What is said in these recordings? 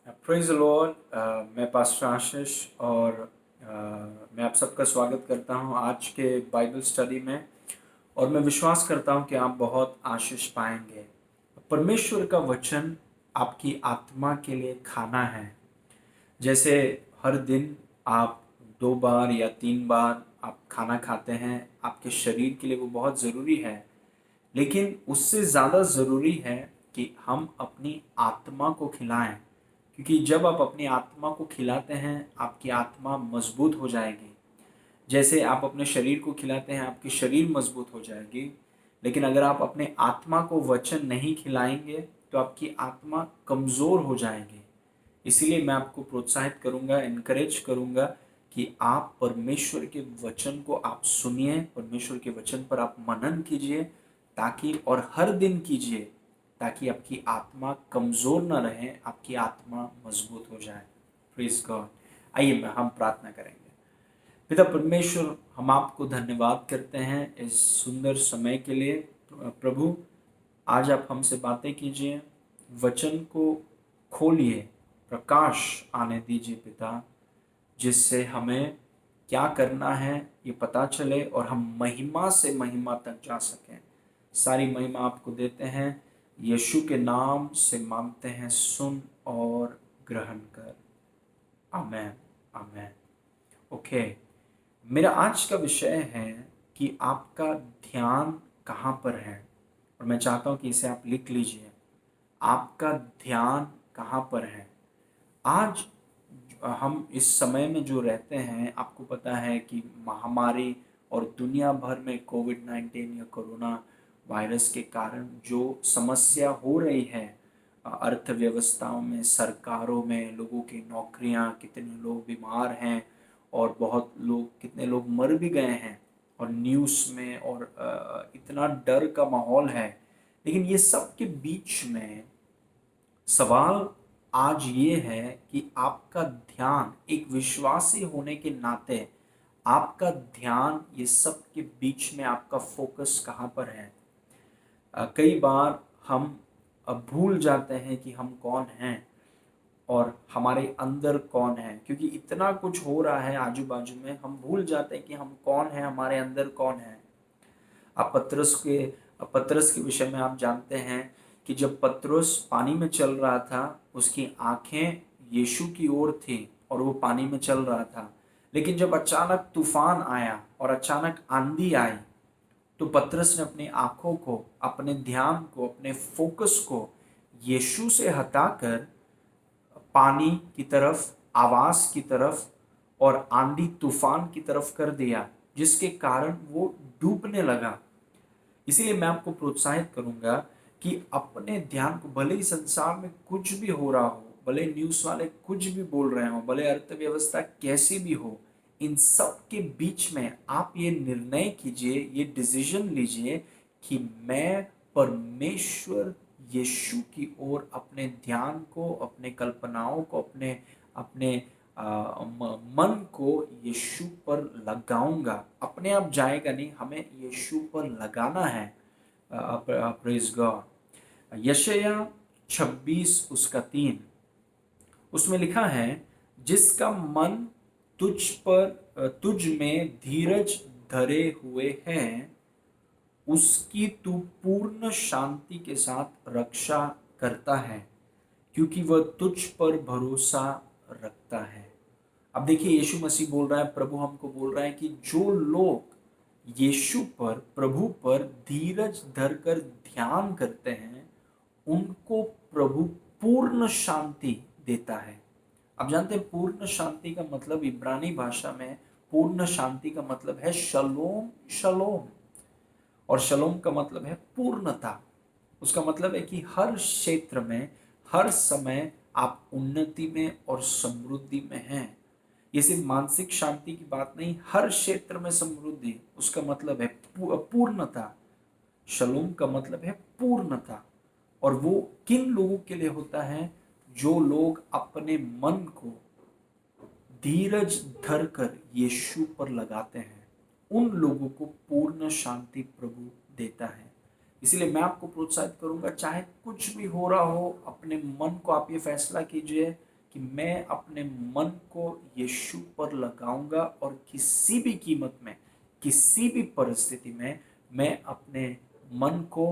Praise the Lord. मैं pastor आशीष और मैं आप सबका स्वागत करता हूं आज के बाइबल स्टडी में। और मैं विश्वास करता हूं कि आप बहुत आशीष पाएंगे। परमेश्वर का वचन आपकी आत्मा के लिए खाना है। जैसे हर दिन आप 2 बार या 3 बार आप खाना खाते हैं, आपके शरीर के लिए वो बहुत ज़रूरी है। लेकिन उससे ज़्यादा ज़रूरी है कि हम अपनी आत्मा को खिलाएं, क्योंकि जब आप अपनी आत्मा को खिलाते हैं आपकी आत्मा मजबूत हो जाएगी। जैसे आप अपने शरीर को खिलाते हैं आपकी शरीर मजबूत हो जाएगी। लेकिन अगर आप अपने आत्मा को वचन नहीं खिलाएंगे तो आपकी आत्मा कमज़ोर हो जाएगी। इसीलिए मैं आपको प्रोत्साहित करूंगा, इनकरेज करूंगा कि आप परमेश्वर के वचन को आप सुनिए, परमेश्वर के वचन पर आप मनन कीजिए, ताकि और हर दिन कीजिए, ताकि आपकी आत्मा कमज़ोर न रहे, आपकी आत्मा मजबूत हो जाए। Praise God. आइए हम प्रार्थना करेंगे। पिता परमेश्वर, हम आपको धन्यवाद करते हैं इस सुंदर समय के लिए। प्रभु, आज आप हमसे बातें कीजिए, वचन को खोलिए, प्रकाश आने दीजिए पिता, जिससे हमें क्या करना है ये पता चले और हम महिमा से महिमा तक जा सकें। सारी महिमा आपको देते हैं, यीशु के नाम से मांगते हैं, सुन और ग्रहण कर। आमेन। आमेन। ओके। मेरा आज का विषय है कि आपका ध्यान कहाँ पर है। और मैं चाहता हूँ कि इसे आप लिख लीजिए, आपका ध्यान कहाँ पर है। आज हम इस समय में जो रहते हैं, आपको पता है कि महामारी और दुनिया भर में कोविड-19 या कोरोना वायरस के कारण जो समस्या हो रही है, अर्थव्यवस्थाओं में, सरकारों में, लोगों की नौकरियां, कितने लोग बीमार हैं और बहुत लोग, कितने लोग मर भी गए हैं, और न्यूज़ में और इतना डर का माहौल है। लेकिन ये सब के बीच में सवाल आज ये है कि आपका ध्यान, एक विश्वासी होने के नाते, आपका ध्यान ये सब के बीच में आपका फोकस कहाँ पर है। कई बार हम भूल जाते हैं कि हम कौन हैं और हमारे अंदर कौन है, क्योंकि इतना कुछ हो रहा है आजू बाजू में, हम भूल जाते हैं कि हम कौन है, हमारे अंदर कौन है। आप पतरस के विषय में आप जानते हैं कि जब पतरस पानी में चल रहा था, उसकी आंखें यीशु की ओर थी और वो पानी में चल रहा था। लेकिन जब अचानक तूफान आया और अचानक आंधी आई, तो पतरस ने अपनी आंखों को, अपने ध्यान को, अपने फोकस को यीशु से हटाकर पानी की तरफ, आवाज की तरफ और आंधी तूफान की तरफ कर दिया, जिसके कारण वो डूबने लगा। इसीलिए मैं आपको प्रोत्साहित करूंगा कि अपने ध्यान को, भले ही संसार में कुछ भी हो रहा हो, भले न्यूज़ वाले कुछ भी बोल रहे हो, भले अर्थव्यवस्था कैसी भी हो, इन सब के बीच में आप ये निर्णय कीजिए, ये डिसीजन लीजिए कि मैं परमेश्वर यीशु की ओर अपने ध्यान को, अपने कल्पनाओं को, अपने अपने मन को यीशु पर लगाऊंगा। अपने आप जाएगा नहीं, हमें यीशु पर लगाना है। Praise God. यशायाह 26 उसका 3, उसमें लिखा है, जिसका मन तुझ में धीरज धरे हुए है, उसकी तू पूर्ण शांति के साथ रक्षा करता है, क्योंकि वह तुझ पर भरोसा रखता है। अब देखिए, यीशु मसीह बोल रहा है, प्रभु हमको बोल रहा है कि जो लोग यीशु पर, प्रभु पर धीरज धरकर ध्यान करते हैं, उनको प्रभु पूर्ण शांति देता है। आप जानते हैं पूर्ण शांति का मतलब, इब्रानी भाषा में पूर्ण शांति का मतलब है शलोम। शलोम, और शलोम का मतलब है पूर्णता। उसका मतलब है कि हर क्षेत्र में, हर समय आप उन्नति में और समृद्धि में हैं। ये सिर्फ मानसिक शांति की बात नहीं, हर क्षेत्र में समृद्धि, उसका मतलब है पूर्णता। शलोम का मतलब है पूर्णता। और वो किन लोगों के लिए होता है? जो लोग अपने मन को धीरज धरकर यीशु पर लगाते हैं, उन लोगों को पूर्ण शांति प्रभु देता है। इसीलिए मैं आपको प्रोत्साहित करूंगा, चाहे कुछ भी हो रहा हो, अपने मन को आप ये फैसला कीजिए कि मैं अपने मन को यीशु पर लगाऊंगा और किसी भी कीमत में, किसी भी परिस्थिति में मैं अपने मन को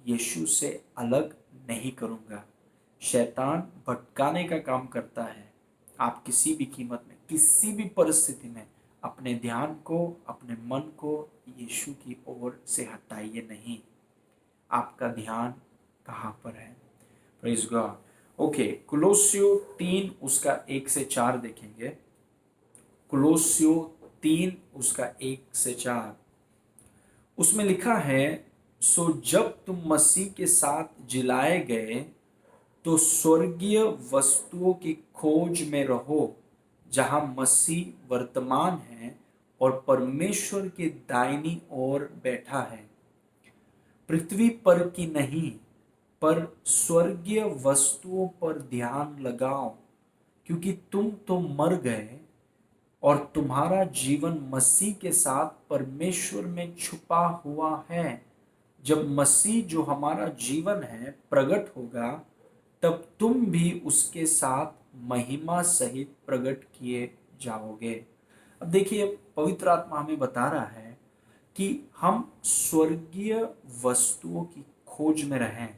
यीशु से अलग नहीं करूंगा। शैतान भटकाने का काम करता है। आप किसी भी कीमत में, किसी भी परिस्थिति में अपने ध्यान को, अपने मन को यीशु की ओर से हटाइए नहीं। आपका ध्यान कहाँ पर है? Praise God. ओके, कुलोसियो 3 उसका 1 से 4 देखेंगे। कुलोसियो 3 उसका 1 से 4, उसमें लिखा है, सो जब तुम मसीह के साथ जिलाए गए तो स्वर्गीय वस्तुओं की खोज में रहो, जहां मसीह वर्तमान है और परमेश्वर के दाहिनी ओर बैठा है। पृथ्वी पर की नहीं, पर स्वर्गीय वस्तुओं पर ध्यान लगाओ, क्योंकि तुम तो मर गए और तुम्हारा जीवन मसीह के साथ परमेश्वर में छुपा हुआ है। जब मसीह जो हमारा जीवन है प्रकट होगा, तब तुम भी उसके साथ महिमा सहित प्रकट किए जाओगे। अब देखिए, पवित्र आत्मा हमें बता रहा है कि हम स्वर्गीय वस्तुओं की खोज में रहें।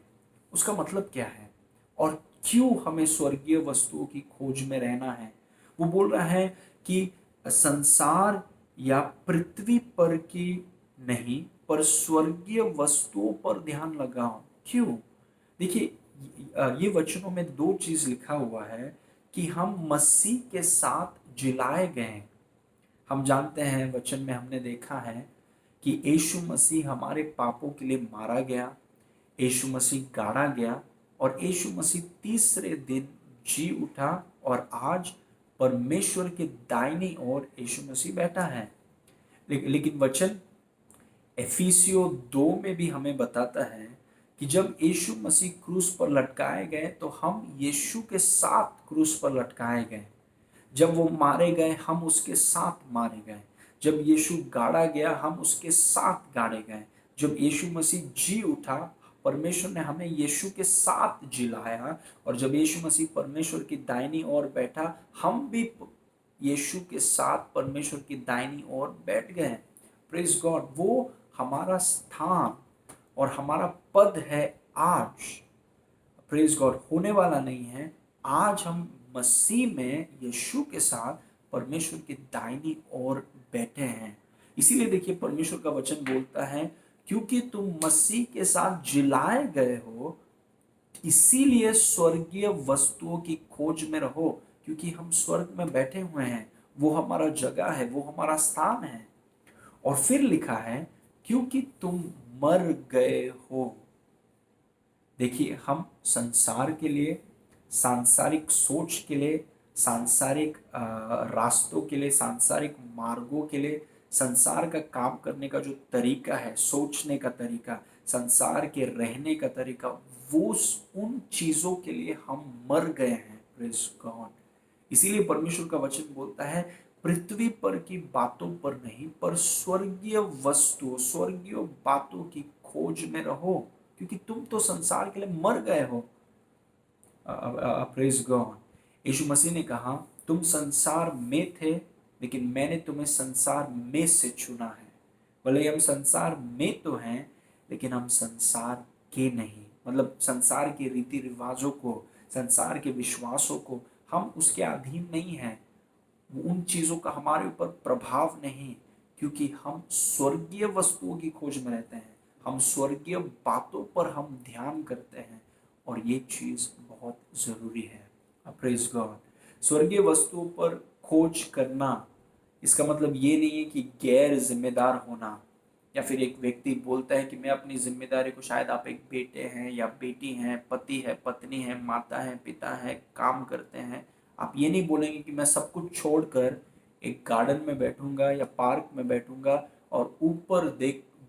उसका मतलब क्या है और क्यों हमें स्वर्गीय वस्तुओं की खोज में रहना है? वो बोल रहा है कि संसार या पृथ्वी पर की नहीं, पर स्वर्गीय वस्तुओं पर ध्यान लगाओ। क्यों? देखिए, ये वचनों में दो चीज लिखा हुआ है कि हम मसीह के साथ जिलाए गए। हम जानते हैं, वचन में हमने देखा है कि यीशु मसीह हमारे पापों के लिए मारा गया, यीशु मसीह गाड़ा गया और यीशु मसीह तीसरे दिन जी उठा और आज परमेश्वर के दाहिनी ओर यीशु मसीह बैठा है। लेकिन वचन एफिसियो 2 में भी हमें बताता है कि जब यीशु मसीह क्रूस पर लटकाए गए तो हम यीशु के साथ क्रूस पर लटकाए गए। जब वो मारे गए हम उसके साथ मारे गए। जब यीशु गाड़ा गया हम उसके साथ गाड़े गए। जब यीशु मसीह जी उठा, परमेश्वर ने हमें यीशु के साथ जिलाया और जब यीशु मसीह परमेश्वर की दाहिनी ओर बैठा, हम भी यीशु के साथ परमेश्वर की दाहिनी ओर बैठ गए। Praise God. वो हमारा स्थान और हमारा पद है आज। Praise God. होने वाला नहीं है। आज हम मसीह में यीशु के साथ परमेश्वर की दाहिनी ओर बैठे हैं। इसीलिए देखिए, परमेश्वर का वचन बोलता है, क्योंकि तुम मसीह के साथ जिलाए गए हो, इसीलिए स्वर्गीय वस्तुओं की खोज में रहो, क्योंकि हम स्वर्ग में बैठे हुए हैं। वो हमारा जगह है, वो हमारा स्थान है। और फिर लिखा है, क्योंकि तुम मर गए हो। देखिए, हम संसार के लिए, सांसारिक सोच के लिए, सांसारिक रास्तों के लिए, सांसारिक मार्गों के लिए, संसार का काम करने का जो तरीका है, सोचने का तरीका, संसार के रहने का तरीका, वो उन चीजों के लिए हम मर गए हैं। Praise God. इसीलिए परमेश्वर का वचन बोलता है, पृथ्वी पर की बातों पर नहीं, पर स्वर्गीय वस्तु, स्वर्गीय बातों की खोज में रहो, क्योंकि तुम तो संसार के लिए मर गए हो। Praise God. यीशु मसीह ने कहा, तुम संसार में थे, लेकिन मैंने तुम्हें संसार में से चुना है। भले हम संसार में तो हैं, लेकिन हम संसार के नहीं। मतलब संसार के रीति रिवाजों को, संसार के विश्वासों को हम उसके अधीन नहीं हैं। उन चीजों का हमारे ऊपर प्रभाव नहीं, क्योंकि हम स्वर्गीय वस्तुओं की खोज में रहते हैं। हम स्वर्गीय बातों पर हम ध्यान करते हैं और ये चीज बहुत जरूरी है। Praise God. स्वर्गीय वस्तुओं पर खोज करना, इसका मतलब ये नहीं है कि गैर जिम्मेदार होना, या फिर एक व्यक्ति बोलता है कि मैं अपनी जिम्मेदारी को, शायद आप एक बेटे हैं या बेटी हैं, पति है, पत्नी है, माता है, पिता है, काम करते हैं, आप ये नहीं बोलेंगे कि मैं सब कुछ छोड़कर एक गार्डन में बैठूंगा या पार्क में बैठूंगा और ऊपर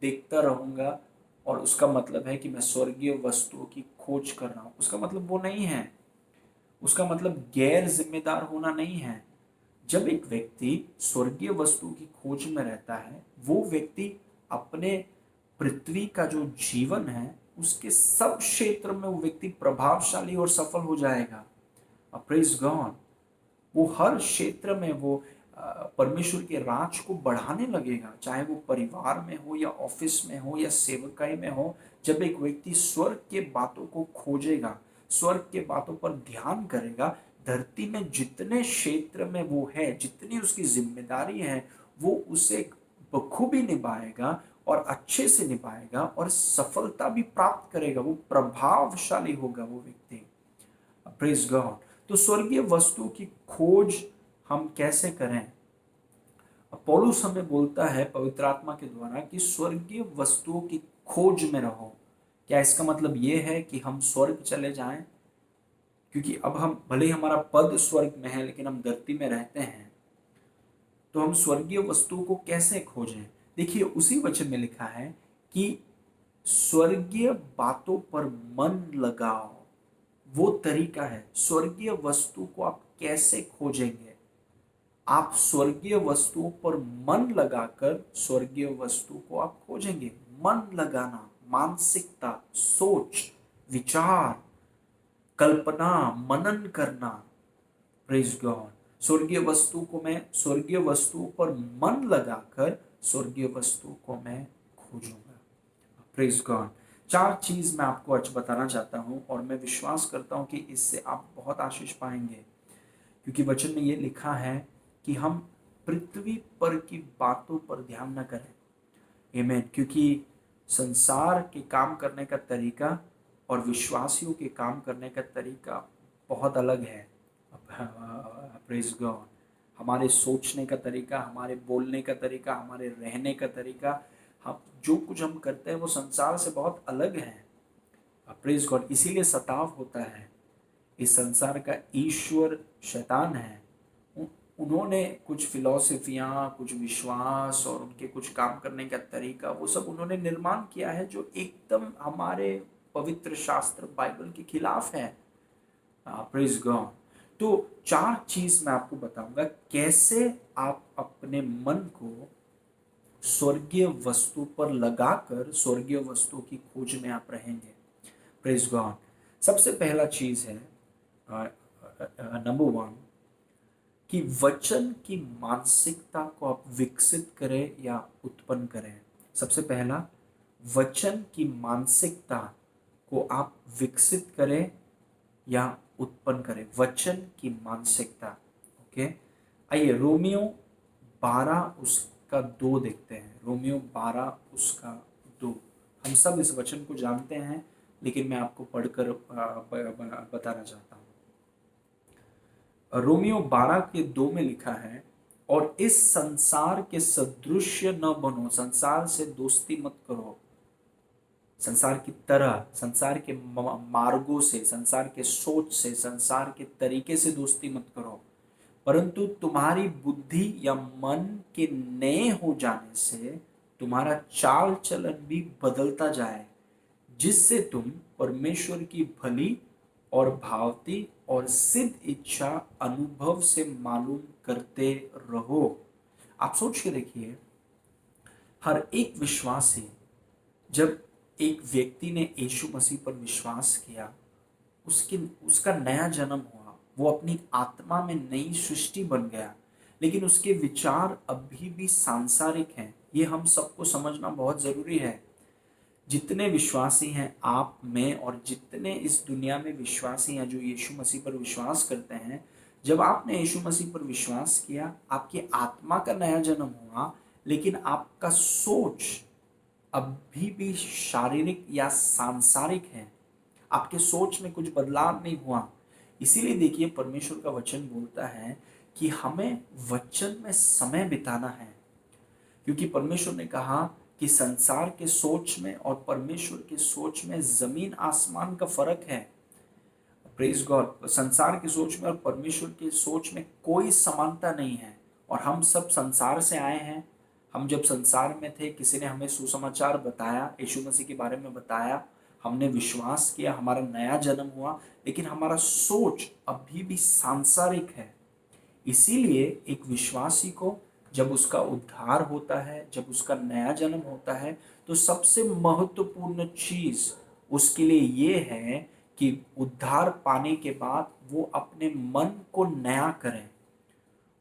देखता रहूंगा और उसका मतलब है कि मैं स्वर्गीय वस्तुओं की खोज कर रहा हूँ। उसका मतलब वो नहीं है। उसका मतलब गैर जिम्मेदार होना नहीं है। जब एक व्यक्ति स्वर्गीय वस्तुओं की खोज में रहता है, वो व्यक्ति अपने पृथ्वी का जो जीवन है उसके सब क्षेत्र में वो व्यक्ति प्रभावशाली और सफल हो जाएगा। Praise God. वो हर क्षेत्र में वो परमेश्वर के राज को बढ़ाने लगेगा, चाहे वो परिवार में हो या ऑफिस में हो या सेवकाई में हो। जब एक व्यक्ति स्वर्ग के बातों को खोजेगा, स्वर्ग के बातों पर ध्यान करेगा, धरती में जितने क्षेत्र में वो है, जितनी उसकी जिम्मेदारी है, वो उसे बखूबी निभाएगा और अच्छे से निभाएगा और सफलता भी प्राप्त करेगा। वो प्रभावशाली होगा वो व्यक्ति। Praise God. तो स्वर्गीय वस्तु की खोज हम कैसे करें? पौलुस हमें बोलता है पवित्र आत्मा के द्वारा कि स्वर्गीय वस्तुओं की खोज में रहो। क्या इसका मतलब ये है कि हम स्वर्ग चले जाएं? क्योंकि अब हम भले ही हमारा पद स्वर्ग में है, लेकिन हम धरती में रहते हैं, तो हम स्वर्गीय वस्तुओं को कैसे खोजें? देखिए, उसी वचन में लिखा है कि स्वर्गीय बातों पर मन लगाओ। वो तरीका है, स्वर्गीय वस्तु को आप कैसे खोजेंगे? आप स्वर्गीय वस्तुओं पर मन लगाकर स्वर्गीय वस्तु को आप खोजेंगे। मन लगाना, मानसिकता, सोच, विचार, कल्पना, मनन करना। Praise God. स्वर्गीय वस्तु को मैं स्वर्गीय वस्तुओं पर मन लगाकर स्वर्गीय वस्तु को मैं खोजूंगा। Praise God. 4 चीज मैं आपको आज बताना चाहता हूं और मैं विश्वास करता हूं कि इससे आप बहुत आशीष पाएंगे, क्योंकि वचन में ये लिखा है कि हम पृथ्वी पर की बातों पर ध्यान न करें। आमीन। क्योंकि संसार के काम करने का तरीका और विश्वासियों के काम करने का तरीका बहुत अलग है। Praise God. हमारे सोचने का तरीका, हमारे बोलने का तरीका, हमारे रहने का तरीका, हम जो कुछ हम करते हैं वो संसार से बहुत अलग है। Praise God. इसीलिए सताव होता है। इस संसार का ईश्वर शैतान है। उन्होंने कुछ फिलॉसफियाँ, कुछ विश्वास और उनके कुछ काम करने का तरीका, वो सब उन्होंने निर्माण किया है जो एकदम हमारे पवित्र शास्त्र बाइबल के खिलाफ है। Praise God. तो 4 चीज मैं आपको बताऊंगा कैसे आप अपने मन को स्वर्गीय वस्तु पर लगाकर स्वर्गीय वस्तु की खोज में आप रहेंगे। Praise God. सबसे पहला चीज है, नंबर 1, कि वचन की मानसिकता को आप विकसित करें या उत्पन्न करें। सबसे पहला, वचन की मानसिकता को आप विकसित करें या उत्पन्न करें। वचन की मानसिकता। ओके, आइए रोमियो 12 उसका 2 देखते हैं। रोमियो 12 उसका 2। हम सब इस वचन को जानते हैं, लेकिन मैं आपको पढ़कर बताना चाहता हूँ। रोमियो 12 के 2 में लिखा है, और इस संसार के सदृश्य न बनो। संसार से दोस्ती मत करो, संसार की तरह, संसार के मार्गों से, संसार के सोच से, संसार के तरीके से दोस्ती मत करो, परंतु तुम्हारी बुद्धि या मन के नए हो जाने से तुम्हारा चाल चलन भी बदलता जाए, जिससे तुम परमेश्वर की भली और भावती और सिद्ध इच्छा अनुभव से मालूम करते रहो। आप सोच के देखिए, हर एक विश्वासी, जब एक व्यक्ति ने यीशु मसीह पर विश्वास किया, उसका नया जन्म हुआ, वो अपनी आत्मा में नई सृष्टि बन गया, लेकिन उसके विचार अभी भी सांसारिक हैं। ये हम सबको समझना बहुत जरूरी है। जितने विश्वासी हैं, आप में और जितने इस दुनिया में विश्वासी हैं जो यीशु मसीह पर विश्वास करते हैं, जब आपने यीशु मसीह पर विश्वास किया, आपकी आत्मा का नया जन्म हुआ, लेकिन आपका सोच अभी भी शारीरिक या सांसारिक है। आपके सोच में कुछ बदलाव नहीं हुआ। इसीलिए देखिए, परमेश्वर का वचन बोलता है कि हमें वचन में समय बिताना है, क्योंकि परमेश्वर ने कहा कि संसार के सोच में और परमेश्वर के सोच में जमीन आसमान का फर्क है। Praise God. संसार की सोच में और परमेश्वर की सोच में कोई समानता नहीं है। और हम सब संसार से आए हैं। हम जब संसार में थे, किसी ने हमें सुसमाचार बताया, यीशु मसीह के बारे में बताया, हमने विश्वास किया, हमारा नया जन्म हुआ, लेकिन हमारा सोच अभी भी सांसारिक है। इसीलिए एक विश्वासी को जब उसका उद्धार होता है, जब उसका नया जन्म होता है, तो सबसे महत्वपूर्ण चीज उसके लिए ये है कि उद्धार पाने के बाद वो अपने मन को नया करें।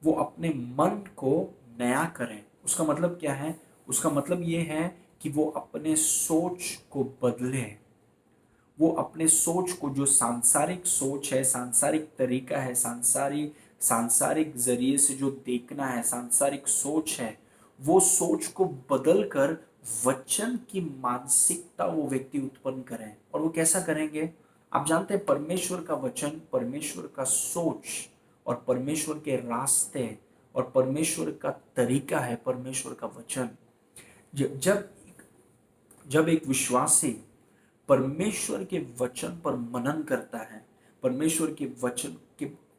वो अपने मन को नया करें। उसका मतलब क्या है? उसका मतलब ये है कि वो अपने सोच को बदलें। वो अपने सोच को, जो सांसारिक सोच है, सांसारिक तरीका है, सांसारिक सांसारिक जरिए से जो देखना है, सांसारिक सोच है, वो सोच को बदल कर वचन की मानसिकता वो व्यक्ति उत्पन्न करें। और वो कैसा करेंगे? आप जानते हैं, परमेश्वर का वचन, परमेश्वर का सोच और परमेश्वर के रास्ते और परमेश्वर का तरीका है परमेश्वर का वचन। जब जब एक विश्वासी परमेश्वर के वचन पर मनन करता है, परमेश्वर के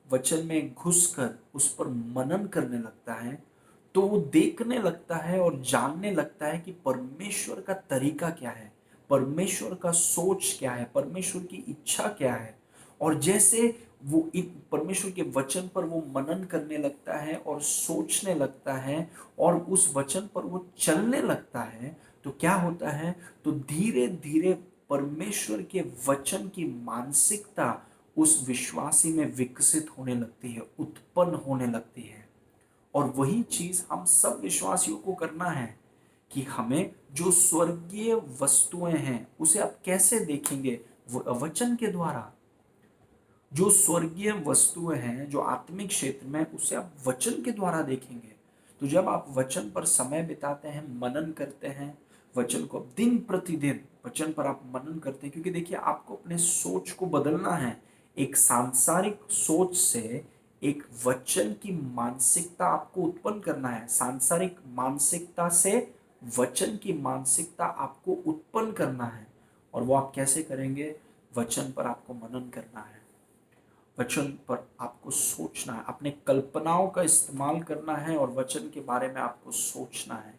वचन में घुसकर उस पर मनन करने लगता है, तो वो देखने लगता है और जानने लगता है कि परमेश्वर का तरीका क्या है, परमेश्वर का सोच क्या है, परमेश्वर की इच्छा क्या है। और जैसे वो परमेश्वर के वचन पर वो मनन करने लगता है और सोचने लगता है और उस वचन पर वो चलने लगता है, तो क्या होता है? तो धीरे धीरे परमेश्वर के वचन की मानसिकता उस विश्वासी में विकसित होने लगती है, उत्पन्न होने लगती है। और वही चीज हम सब विश्वासियों को करना है कि हमें जो स्वर्गीय वस्तुएं हैं उसे आप कैसे देखेंगे? वचन के द्वारा। जो स्वर्गीय वस्तुएं हैं, जो आत्मिक क्षेत्र में, उसे आप वचन के द्वारा देखेंगे। तो जब आप वचन पर समय बिताते हैं, मनन करते हैं, वचन को दिन प्रतिदिन वचन पर आप मनन करते हैं, क्योंकि देखिए आपको अपने सोच को बदलना है। एक सांसारिक सोच से एक वचन की मानसिकता आपको उत्पन्न करना है। सांसारिक मानसिकता से वचन की मानसिकता आपको उत्पन्न करना है। और वो आप कैसे करेंगे? वचन पर आपको मनन करना है, वचन पर आपको सोचना है, अपने कल्पनाओं का इस्तेमाल करना है और वचन के बारे में आपको सोचना है।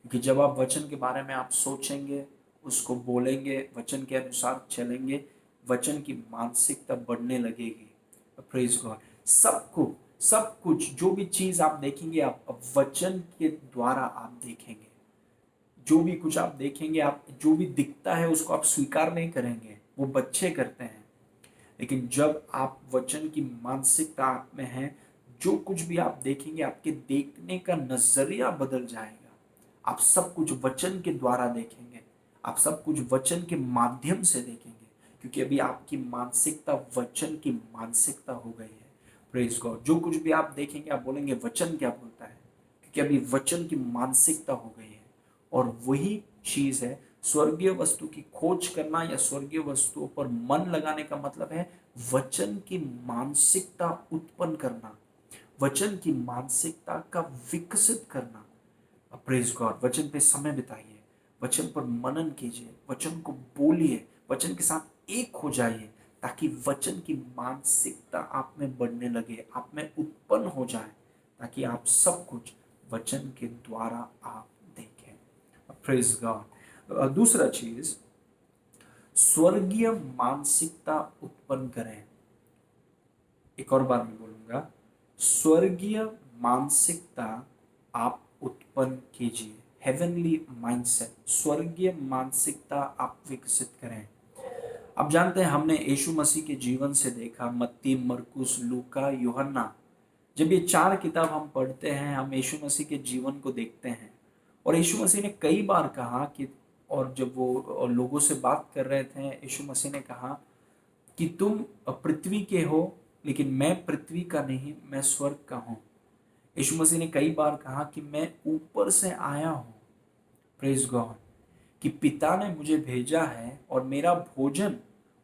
क्योंकि जब आप वचन के बारे में आप सोचेंगे, उसको बोलेंगे, वचन के अनुसार चलेंगे, वचन की मानसिकता बढ़ने लगेगी। Praise God. सब कुछ जो भी चीज आप देखेंगे, आप अब वचन के द्वारा आप देखेंगे। जो भी कुछ आप देखेंगे, आप जो भी दिखता है उसको आप स्वीकार नहीं करेंगे, वो बच्चे करते हैं। लेकिन जब आप वचन की मानसिकता आप में है, जो कुछ भी आप देखेंगे, आपके देखने का नजरिया बदल जाएगा। आप सब कुछ वचन के द्वारा देखेंगे, आप सब कुछ वचन के माध्यम से देखेंगे, क्योंकि अभी आपकी मानसिकता वचन की मानसिकता हो गई है। Praise God. जो कुछ भी आप देखेंगे आप बोलेंगे वचन क्या बोलता है, क्योंकि अभी वचन की मानसिकता हो गई है। और वही चीज है, स्वर्गीय वस्तु की खोज करना या स्वर्गीय वस्तुओं पर मन लगाने का मतलब है वचन की मानसिकता उत्पन्न करना, वचन की मानसिकता का विकसित करना। Praise God. वचन पे समय बिताइए, वचन पर मनन कीजिए, वचन को बोलिए, वचन के साथ एक हो जाइए, ताकि वचन की मानसिकता आप में बढ़ने लगे, आप में उत्पन्न हो जाए, ताकि आप सब कुछ वचन के द्वारा आप देखें। Praise God. दूसरा चीज, स्वर्गीय मानसिकता उत्पन्न करें। एक और बार मैं बोलूंगा, स्वर्गीय मानसिकता आप उत्पन्न कीजिए। हेवनली माइंडसेट, स्वर्गीय मानसिकता आप विकसित करें। आप जानते हैं, हमने यीशु मसीह के जीवन से देखा, मत्ती, मरकुस, लूका, यूहन्ना, जब ये चार किताब हम पढ़ते हैं, हम यीशु मसीह के जीवन को देखते हैं। और यीशु मसीह ने कई बार कहा कि, और जब वो लोगों से बात कर रहे थे, यीशु मसीह ने कहा कि तुम पृथ्वी के हो, लेकिन मैं पृथ्वी का नहीं, मैं स्वर्ग का हूँ। यीशु मसीह ने कई बार कहा कि मैं ऊपर से आया हूँ। Praise God. कि पिता ने मुझे भेजा है और मेरा भोजन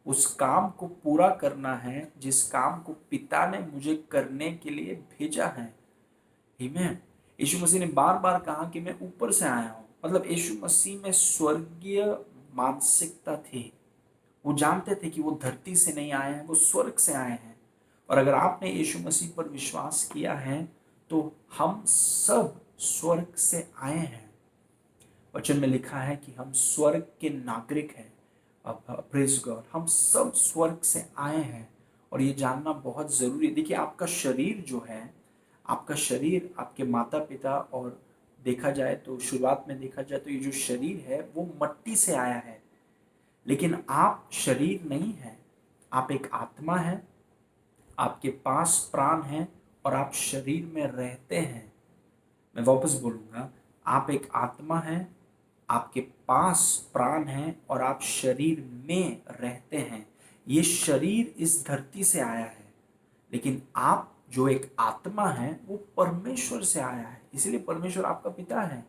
उस काम को पूरा करना है जिस काम को पिता ने मुझे करने के लिए भेजा है। आमीन। यीशु मसीह ने बार बार कहा कि मैं ऊपर से आया हूँ, मतलब यीशु मसीह में स्वर्गीय मानसिकता थी। वो जानते थे कि वो धरती से नहीं आए हैं, वो स्वर्ग से आए हैं। और अगर आपने यीशु मसीह पर विश्वास किया है, तो हम सब स्वर्ग से आए हैं। वचन में लिखा है कि हम स्वर्ग के नागरिक हैं। Praise God. हम सब स्वर्ग से आए हैं, और ये जानना बहुत जरूरी है। देखिए, आपका शरीर जो है, आपका शरीर, आपके माता पिता, और देखा जाए तो शुरुआत में देखा जाए तो ये जो शरीर है वो मट्टी से आया है। लेकिन आप शरीर नहीं है, आप एक आत्मा है, आपके पास प्राण है, और आप शरीर में रहते हैं। मैं वापस बोलूँगा, आप एक आत्मा हैं, आपके पास प्राण है और आप शरीर में रहते हैं। ये शरीर इस धरती से आया है, लेकिन आप जो एक आत्मा है वो परमेश्वर से आया है, इसलिए परमेश्वर आपका पिता है।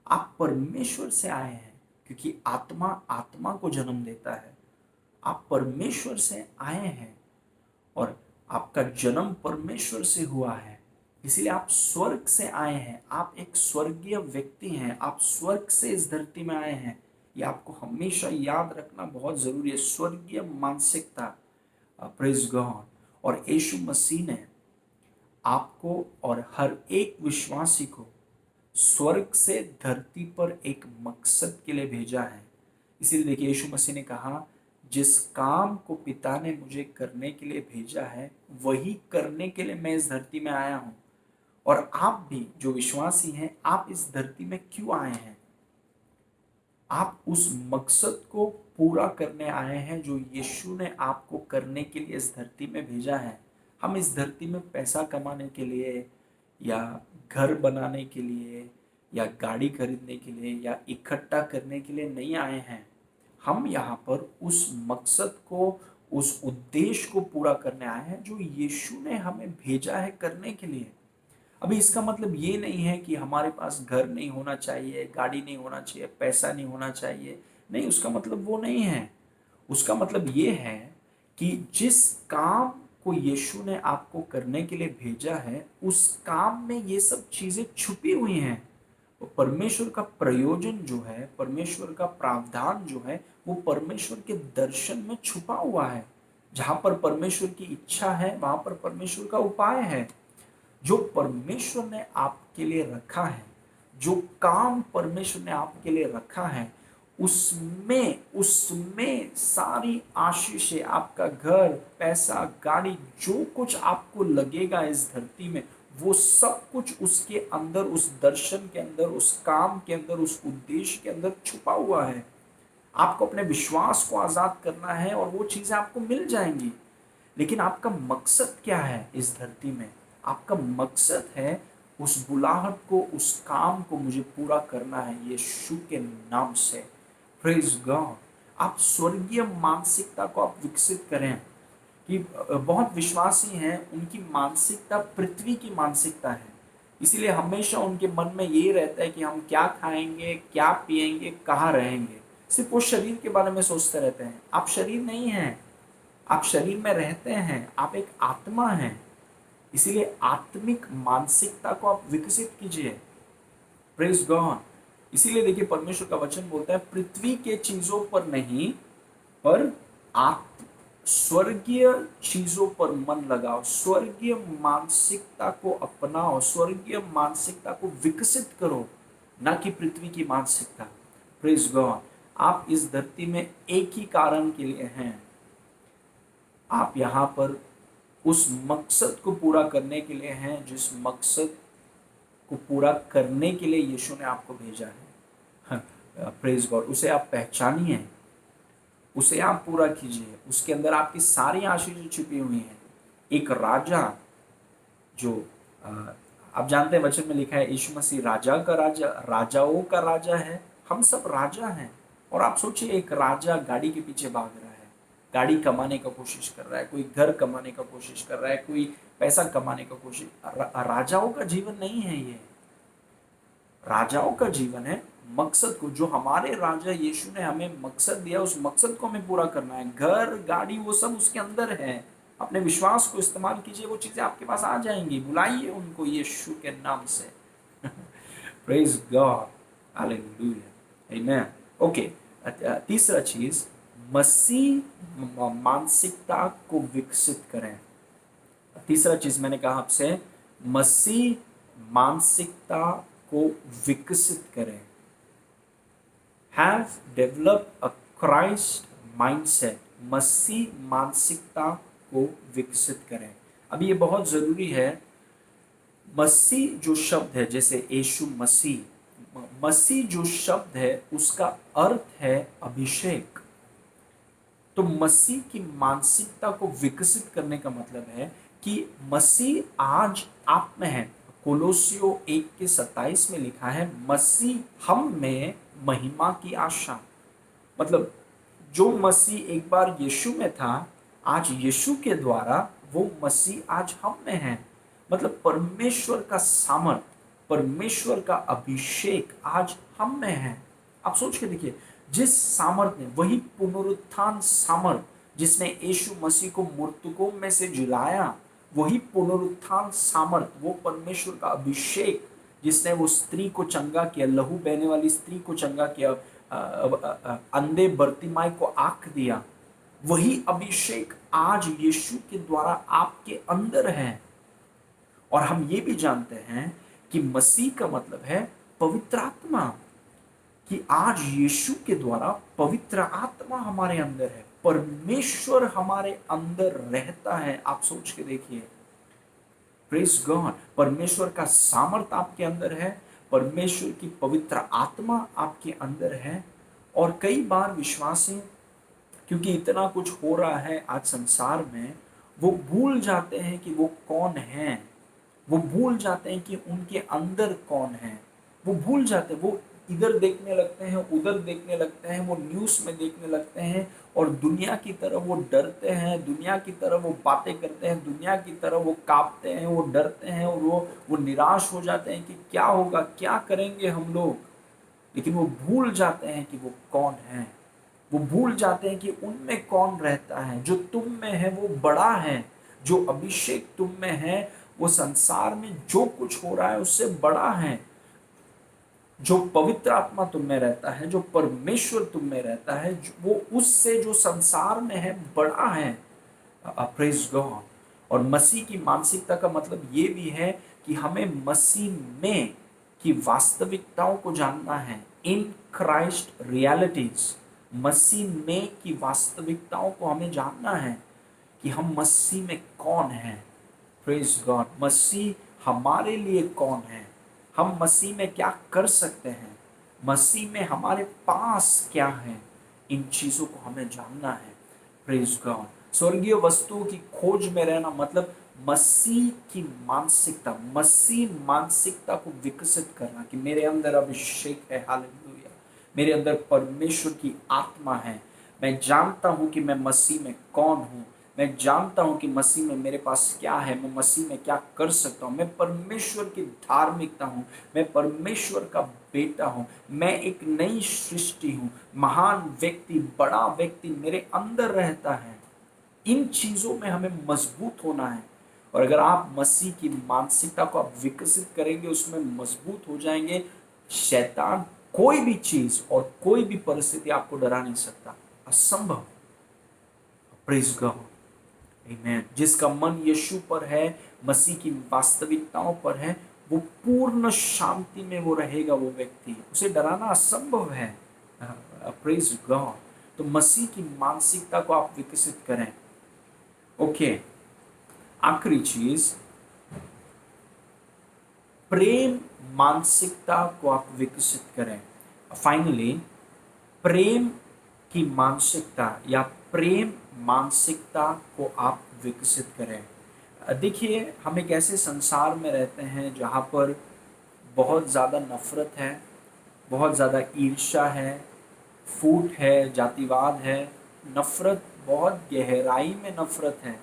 आप परमेश्वर से आए हैं, क्योंकि आत्मा आत्मा को जन्म देता है। आप परमेश्वर से आए हैं और आपका जन्म परमेश्वर से हुआ है, इसलिए आप स्वर्ग से आए हैं। आप एक स्वर्गीय व्यक्ति हैं, आप स्वर्ग से इस धरती में आए हैं। ये आपको हमेशा याद रखना बहुत जरूरी है, स्वर्गीय मानसिकता। Praise God. और यीशु मसीह ने आपको और हर एक विश्वासी को स्वर्ग से धरती पर एक मकसद के लिए भेजा है। इसीलिए देखिए, यीशु मसीह ने कहा, जिस काम को पिता ने मुझे करने के लिए भेजा है वही करने के लिए मैं इस धरती में आया हूं। और आप भी जो विश्वासी हैं, आप इस धरती में क्यों आए हैं? आप उस मकसद को पूरा करने आए हैं जो यीशु ने आपको करने के लिए इस धरती में भेजा है। हम इस धरती में पैसा कमाने के लिए या घर बनाने के लिए या गाड़ी खरीदने के लिए या इकट्ठा करने के लिए नहीं आए हैं। हम यहाँ पर उस मकसद को, उस उद्देश्य को पूरा करने आए हैं जो यीशु ने हमें भेजा है करने के लिए। अभी इसका मतलब ये नहीं है कि हमारे पास घर नहीं होना चाहिए, गाड़ी नहीं होना चाहिए, पैसा नहीं होना चाहिए। नहीं, उसका मतलब वो नहीं है। उसका मतलब ये है कि जिस काम को यीशु ने आपको करने के लिए भेजा है, उस काम में ये सब चीजें छुपी हुई हैं। वो परमेश्वर का प्रयोजन जो है, परमेश्वर का प्रावधान जो है, वो परमेश्वर के दर्शन में छुपा हुआ है। जहां पर परमेश्वर की इच्छा है, वहां पर परमेश्वर का उपाय है। जो परमेश्वर ने आपके लिए रखा है, जो काम परमेश्वर ने आपके लिए रखा है, उसमें उसमें सारी आशीषें, आपका घर, पैसा, गाड़ी, जो कुछ आपको लगेगा इस धरती में, वो सब कुछ उसके अंदर, उस दर्शन के अंदर, उस काम के अंदर, उस उद्देश्य के अंदर छुपा हुआ है। आपको अपने विश्वास को आजाद करना है और वो चीजें आपको मिल जाएंगी। लेकिन आपका मकसद क्या है इस धरती में? आपका मकसद है उस बुलाहट को, उस काम को मुझे पूरा करना है यीशु के नाम से। Praise God. आप स्वर्गीय मानसिकता को आप विकसित करें। कि बहुत विश्वासी हैं, उनकी मानसिकता पृथ्वी की मानसिकता है। इसीलिए हमेशा उनके मन में ये रहता है कि हम क्या खाएंगे, क्या पिएंगे, कहाँ रहेंगे। सिर्फ वो शरीर के बारे में सोचते रहते हैं। आप शरीर नहीं हैं, आप शरीर में रहते हैं, आप एक आत्मा हैं। इसीलिए आत्मिक मानसिकता को आप विकसित कीजिए। Praise God. इसीलिए देखिए, परमेश्वर का वचन बोलता है, पृथ्वी के चीजों पर नहीं, पर आप स्वर्गीय चीजों पर मन लगाओ, स्वर्गीय मानसिकता को अपनाओ, स्वर्गीय मानसिकता को विकसित करो, ना कि पृथ्वी की मानसिकता। Praise God. आप इस धरती में एक ही कारण के लिए हैं। आप यहाँ पर उस मकसद को पूरा करने के लिए हैं, जिस मकसद को पूरा करने के लिए यीशु ने आपको भेजा है। Praise God. उसे आप पहचानिए, उसे आप पूरा कीजिए। उसके अंदर आपकी सारी आशीषें छुपी हुई हैं। एक राजा जो आप जानते हैं, वचन में लिखा है यीशु मसीह राजा का राजा, राजाओं का राजा है। हम सब राजा हैं। और आप सोचिए, एक राजा गाड़ी के पीछे भाग रहा है, गाड़ी कमाने का कोशिश कर रहा है, कोई घर कमाने का कोशिश कर रहा है, कोई पैसा कमाने का कोशिश। राजाओं का जीवन नहीं है ये। राजाओं का जीवन है मकसद को, जो हमारे राजा यीशु ने हमें मकसद दिया, उस मकसद को हमें पूरा करना है। घर, गाड़ी, वो सब उसके अंदर है। अपने विश्वास को इस्तेमाल कीजिए, वो चीजें आपके पास आ जाएंगी। बुलाइए उनको यीशु के नाम से। Praise God. हालेलुया। आमेन। ओके, तीसरा चीज, मसीह मानसिकता को विकसित करें। तीसरा चीज मैंने कहा आपसे, मसीह मानसिकता को विकसित करें। Have develop a Christ mindset. मसीह मानसिकता को विकसित करें। अब ये बहुत जरूरी है। मसीह जो शब्द है, जैसे यीशु मसीह, मसीह जो शब्द है उसका अर्थ है अभिषेक। तो मसीह की मानसिकता को विकसित करने का मतलब है कि मसीह आज आप में है। कोलोसियो 1:27 में लिखा है, मसीह हम में महिमा की आशा। मतलब जो मसीह एक बार यीशु में था, आज यीशु के द्वारा वो मसीह आज हम में है। मतलब परमेश्वर का सामर्थ, परमेश्वर का अभिषेक आज हम में है। आप सोच के देखिए, जिस सामर्थ ने, वही पुनरुत्थान सामर्थ जिसने यीशु मसीह को मृतकों में से जिलाया, वही पुनरुत्थान सामर्थ, वो परमेश्वर का अभिषेक जिसने वो स्त्री को चंगा किया, लहू बहने वाली स्त्री को चंगा किया, अंधे बर्तिमाई को आंख दिया, वही अभिषेक आज यीशु के द्वारा आपके अंदर है। और हम ये भी जानते हैं कि मसीह का मतलब है पवित्र आत्मा, कि आज यीशु के द्वारा पवित्र आत्मा हमारे अंदर है, परमेश्वर हमारे अंदर रहता है। आप सोच के देखिए, प्रेज गॉड, परमेश्वर का सामर्थ आपके अंदर है, परमेश्वर की पवित्र आत्मा आपके अंदर है। और कई बार विश्वासी, क्योंकि इतना कुछ हो रहा है आज संसार में, वो भूल जाते हैं कि वो कौन है, वो भूल जाते हैं कि उनके अंदर कौन है, वो भूल जाते हैं, वो इधर देखने लगते हैं, उधर देखने लगते हैं, वो न्यूज़ में देखने लगते हैं और दुनिया की तरफ वो डरते हैं, दुनिया की तरफ वो बातें करते हैं, दुनिया की तरफ वो कांपते हैं, वो डरते हैं और वो निराश हो जाते हैं कि क्या होगा, क्या करेंगे हम लोग। लेकिन वो भूल जाते हैं कि वो कौन है, वो भूल जाते हैं कि उनमें कौन रहता है। जो तुम में है वो बड़ा है, जो अभिषेक तुम में है वो संसार में जो कुछ हो रहा है उससे बड़ा है। जो पवित्र आत्मा तुम में रहता है, जो परमेश्वर तुम में रहता है, वो उससे जो संसार में है बड़ा है। Praise God. और मसीह की मानसिकता का मतलब ये भी है कि हमें मसीह में की वास्तविकताओं को जानना है। इन क्राइस्ट रियलिटीज, मसीह में की वास्तविकताओं को हमें जानना है कि हम मसीह में कौन हैं। Praise God. मसीह हमारे लिए कौन है, हम मसीह में क्या कर सकते हैं, मसीह में हमारे पास क्या है, इन चीज़ों को हमें जानना है। Praise God. स्वर्गीय वस्तुओं की खोज में रहना मतलब मसीह की मानसिकता, मसीह मानसिकता को विकसित करना कि मेरे अंदर अभिषेक है, हालेलुया, मेरे अंदर परमेश्वर की आत्मा है। मैं जानता हूँ कि मैं मसीह में कौन हूँ, मैं जानता हूँ कि मसीह में मेरे पास क्या है, मैं मसीह में क्या कर सकता हूँ। मैं परमेश्वर की धार्मिकता हूँ, मैं परमेश्वर का बेटा हूँ, मैं एक नई सृष्टि हूँ, महान व्यक्ति, बड़ा व्यक्ति मेरे अंदर रहता है। इन चीज़ों में हमें मजबूत होना है। और अगर आप मसीह की मानसिकता को आप विकसित करेंगे, उसमें मजबूत हो जाएंगे, शैतान कोई भी चीज़ और कोई भी परिस्थिति आपको डरा नहीं सकता, असंभव। प्रेज गॉड, आमीन। जिसका मन यीशु पर है, मसीह की वास्तविकताओं पर है, वो पूर्ण शांति में वो रहेगा, वो व्यक्ति, उसे डराना असंभव है। Praise God. तो मसीह की मानसिकता को आप विकसित करें। ओके, आखिरी चीज, प्रेम मानसिकता को आप विकसित करें। फाइनली, प्रेम की मानसिकता या प्रेम मानसिकता को आप विकसित करें। देखिए, हम एक ऐसे संसार में रहते हैं जहाँ पर बहुत ज़्यादा नफरत है, बहुत ज़्यादा ईर्ष्या है, फूट है, जातिवाद है, नफरत, बहुत गहराई में नफरत है।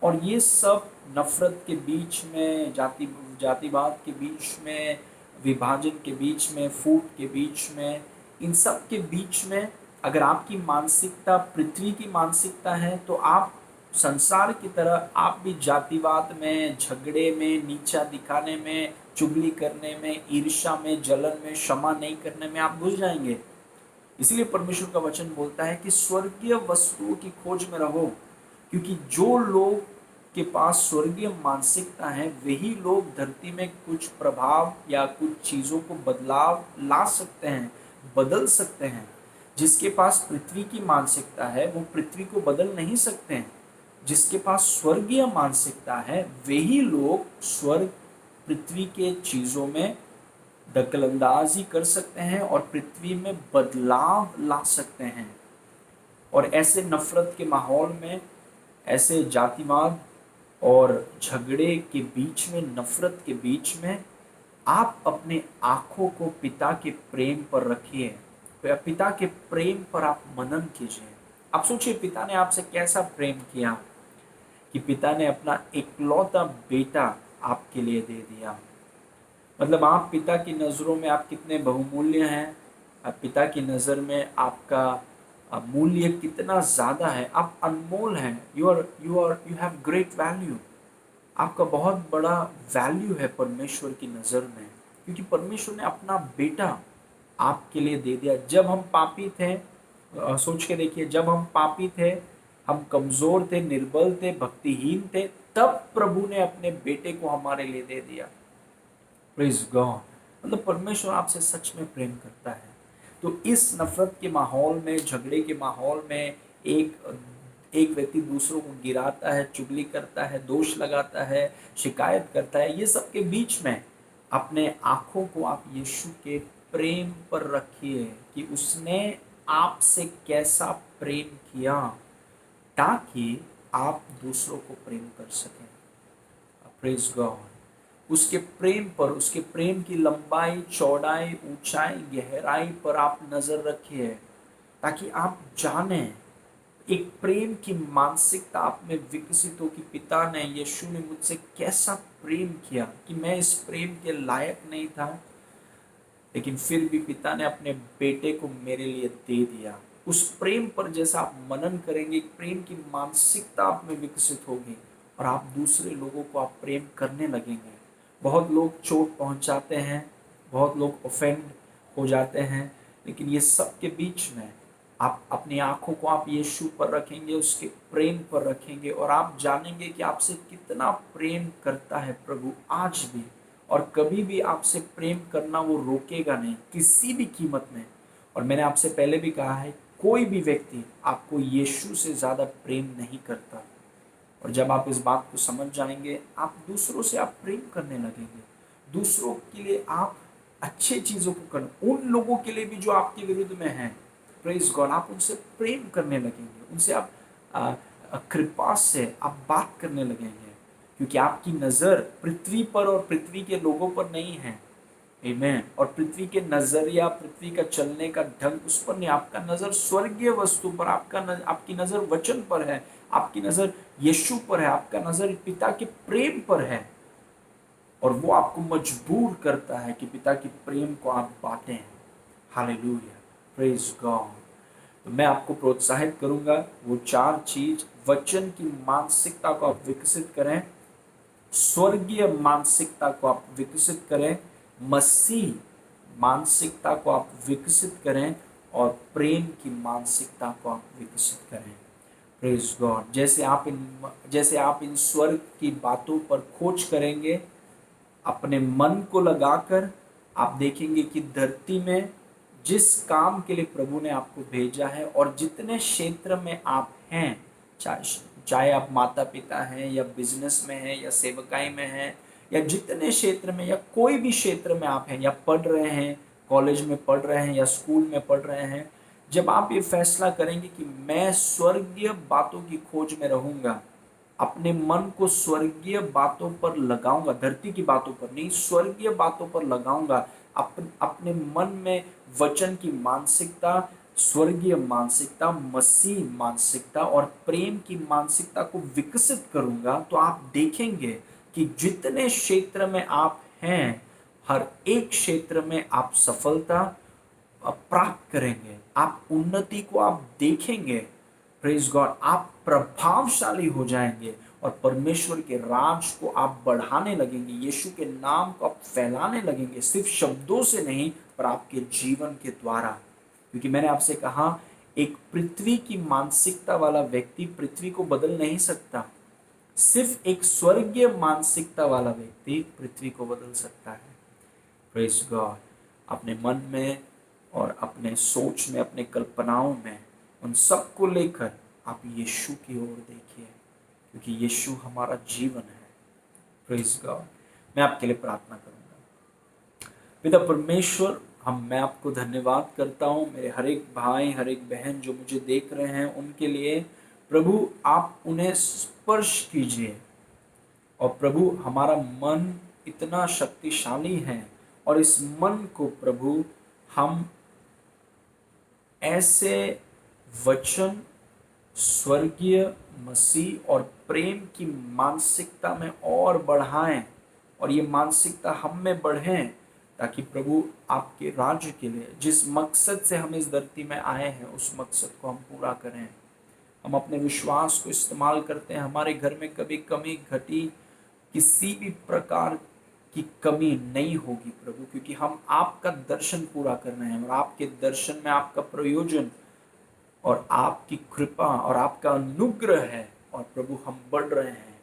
और ये सब नफरत के बीच में, जातिवाद के बीच में, विभाजन के बीच में, फूट के बीच में, इन सब के बीच में अगर आपकी मानसिकता पृथ्वी की मानसिकता है तो आप संसार की तरह आप भी जातिवाद में, झगड़े में, नीचा दिखाने में, चुगली करने में, ईर्ष्या में, जलन में, क्षमा नहीं करने में आप घुस जाएंगे। इसलिए परमेश्वर का वचन बोलता है कि स्वर्गीय वस्तुओं की खोज में रहो, क्योंकि जो लोग के पास स्वर्गीय मानसिकता है वही लोग धरती में कुछ प्रभाव या कुछ चीज़ों को बदलाव ला सकते हैं, बदल सकते हैं। जिसके पास पृथ्वी की मानसिकता है वो पृथ्वी को बदल नहीं सकते हैं। जिसके पास स्वर्गीय मानसिकता है वही लोग स्वर्ग, पृथ्वी के चीज़ों में दखलंदाजी कर सकते हैं और पृथ्वी में बदलाव ला सकते हैं। और ऐसे नफरत के माहौल में, ऐसे जातिवाद और झगड़े के बीच में, नफरत के बीच में आप अपने आंखों को पिता के प्रेम पर रखिए, पिता के प्रेम पर आप मनन कीजिए। आप सोचिए पिता ने आपसे कैसा प्रेम किया कि पिता ने अपना इकलौता बेटा आपके लिए दे दिया। मतलब आप पिता की नज़रों में आप कितने बहुमूल्य हैं, पिता की नज़र में आपका मूल्य कितना ज़्यादा है, आप अनमोल हैं। You have great value. आपका बहुत बड़ा वैल्यू है परमेश्वर की नज़र में, क्योंकि परमेश्वर ने अपना बेटा आपके लिए दे दिया। जब हम पापी थे, सोच के देखिए, जब हम पापी थे, हम कमज़ोर थे, निर्बल थे, भक्तिहीन थे, तब प्रभु ने अपने बेटे को हमारे लिए दे दिया। Praise God. मतलब परमेश्वर आपसे सच में प्रेम करता है। तो इस नफरत के माहौल में, झगड़े के माहौल में, एक एक व्यक्ति दूसरों को गिराता है, चुगली करता है, दोष लगाता है, शिकायत करता है, ये सब के बीच में अपने आंखों को आप यीशु के प्रेम पर रखिए कि उसने आपसे कैसा प्रेम किया, ताकि आप दूसरों को प्रेम कर सकें। Praise God. उसके प्रेम पर, उसके प्रेम की लंबाई, चौड़ाई, ऊंचाई, गहराई पर आप नजर रखिए, ताकि आप जाने, एक प्रेम की मानसिकता आप में विकसित हो कि पिता ने, यीशु ने मुझसे कैसा प्रेम किया कि मैं इस प्रेम के लायक नहीं था, लेकिन फिर भी पिता ने अपने बेटे को मेरे लिए दे दिया। उस प्रेम पर जैसा आप मनन करेंगे, प्रेम की मानसिकता आप में विकसित होगी और आप दूसरे लोगों को आप प्रेम करने लगेंगे। बहुत लोग चोट पहुंचाते हैं, बहुत लोग ऑफेंड हो जाते हैं, लेकिन ये सब के बीच में आप अपनी आंखों को आप यीशु पर रखेंगे, उसके प्रेम पर रखेंगे, और आप जानेंगे कि आपसे कितना प्रेम करता है प्रभु आज भी, और कभी भी आपसे प्रेम करना वो रोकेगा नहीं किसी भी कीमत में। और मैंने आपसे पहले भी कहा है, कोई भी व्यक्ति आपको यीशु से ज़्यादा प्रेम नहीं करता। और जब आप इस बात को समझ जाएंगे, आप दूसरों से आप प्रेम करने लगेंगे, दूसरों के लिए आप अच्छे चीज़ों को कर, उन लोगों के लिए भी जो आपके विरुद्ध में हैं, प्रेज गॉड, आप उनसे प्रेम करने लगेंगे, उनसे आप कृपा से आप बात करने लगेंगे, क्योंकि आपकी नज़र पृथ्वी पर और पृथ्वी के लोगों पर नहीं है। आमीन। और पृथ्वी के नजरिया, पृथ्वी का चलने का ढंग उस पर नहीं, आपका नजर स्वर्गीय वस्तु पर, आपकी नजर वचन पर है, आपकी नजर यीशु पर है, आपका नजर पिता के प्रेम पर है, और वो आपको मजबूर करता है कि पिता के प्रेम को आप बांटें। Hallelujah, praise God. तो मैं आपको प्रोत्साहित करूंगा, वो 4 चीज, वचन की मानसिकता को आप विकसित करें, स्वर्गीय मानसिकता को आप विकसित करें, मसीह मानसिकता को आप विकसित करें, और प्रेम की मानसिकता को आप विकसित करें। Praise God. जैसे आप इन स्वर्ग की बातों पर खोज करेंगे, अपने मन को लगाकर, आप देखेंगे कि धरती में जिस काम के लिए प्रभु ने आपको भेजा है, और जितने क्षेत्र में आप हैं, चाहे चाहे आप माता पिता हैं, या बिजनेस में हैं, या सेवकाई में हैं, या जितने क्षेत्र में, या कोई भी क्षेत्र में आप हैं, या पढ़ रहे हैं, कॉलेज में पढ़ रहे हैं, या स्कूल में पढ़ रहे हैं, जब आप ये फैसला करेंगे कि मैं स्वर्गीय बातों की खोज में रहूंगा, अपने मन को स्वर्गीय बातों पर लगाऊंगा, धरती की बातों पर नहीं, स्वर्गीय बातों पर लगाऊंगा, अपने मन में वचन की मानसिकता, स्वर्गीय मानसिकता, मसीह मानसिकता और प्रेम की मानसिकता को विकसित करूंगा, तो आप देखेंगे कि जितने क्षेत्र में आप हैं, हर एक क्षेत्र में आप सफलता प्राप्त करेंगे, आप उन्नति को आप देखेंगे। Praise God. आप प्रभावशाली हो जाएंगे, और परमेश्वर के राज को आप बढ़ाने लगेंगे, यीशु के नाम को आप फैलाने लगेंगे, सिर्फ शब्दों से नहीं, पर आपके जीवन के द्वारा। क्योंकि मैंने आपसे कहा, एक पृथ्वी की मानसिकता वाला व्यक्ति पृथ्वी को बदल नहीं सकता, सिर्फ एक स्वर्गीय मानसिकता वाला व्यक्ति पृथ्वी को बदल सकता है। Praise God. अपने मन में और अपने सोच में, अपने कल्पनाओं में, उन सब को लेकर आप यीशु की ओर देखिए, क्योंकि यीशु हमारा जीवन है। Praise God. मैं आपके लिए प्रार्थना करूंगा। पिता परमेश्वर, मैं आपको धन्यवाद करता हूँ, मेरे हर एक भाई, हर एक बहन जो मुझे देख रहे हैं, उनके लिए प्रभु आप उन्हें स्पर्श कीजिए, और प्रभु हमारा मन इतना शक्तिशाली है, और इस मन को प्रभु हम ऐसे वचन, स्वर्गीय मसीह और प्रेम की मानसिकता में और बढ़ाएं, और ये मानसिकता हम में बढ़े, ताकि प्रभु आपके राज्य के लिए जिस मकसद से हम इस धरती में आए हैं उस मकसद को हम पूरा करें। हम अपने विश्वास को इस्तेमाल करते हैं, हमारे घर में कभी कमी घटी, किसी भी प्रकार की कमी नहीं होगी प्रभु, क्योंकि हम आपका दर्शन पूरा कर रहे हैं, और आपके दर्शन में आपका प्रयोजन और आपकी कृपा और आपका अनुग्रह है। और प्रभु हम बढ़ रहे हैं,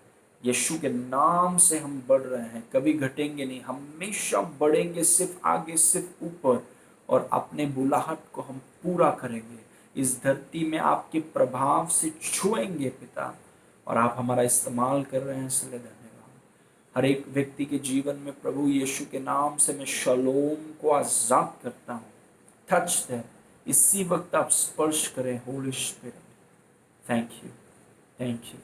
यीशु के नाम से हम बढ़ रहे हैं, कभी घटेंगे नहीं, हमेशा बढ़ेंगे, सिर्फ आगे, सिर्फ ऊपर, और अपने बुलाहट को हम पूरा करेंगे, इस धरती में आपके प्रभाव से छुएंगे पिता, और आप हमारा इस्तेमाल कर रहे हैं, इसलिए धन्यवाद। हर एक व्यक्ति के जीवन में प्रभु यीशु के नाम से मैं शलोम को आजाद करता हूँ। टच देम, इसी वक्त आप स्पर्श करें Holi spirit. Thank you, thank you.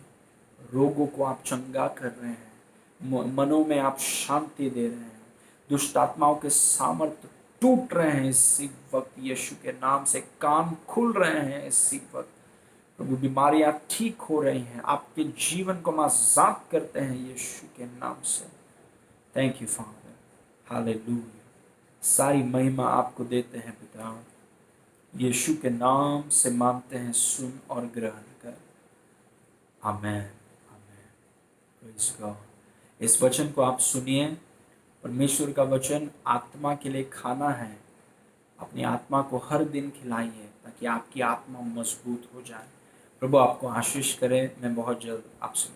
रोगों को आप चंगा कर रहे हैं, मनों में आप शांति दे रहे हैं, दुष्ट आत्माओं के सामर्थ्य टूट रहे हैं इसी वक्त यीशु के नाम से, कान खुल रहे हैं इसी वक्त प्रभु, बीमारियां ठीक हो रही हैं, आपके जीवन को हम आजाद करते हैं यीशु के नाम से। Thank you father, hallelujah. सारी महिमा आपको देते हैं पिता, यीशु के नाम से मांगते हैं, सुन और ग्रहण कर, आमेन, आमेन। Praise God. इस वचन को आप सुनिए, परमेश्वर का वचन आत्मा के लिए खाना है, अपनी आत्मा को हर दिन खिलाइए ताकि आपकी आत्मा मजबूत हो जाए। प्रभु आपको आशीष करे। मैं बहुत जल्द आपसे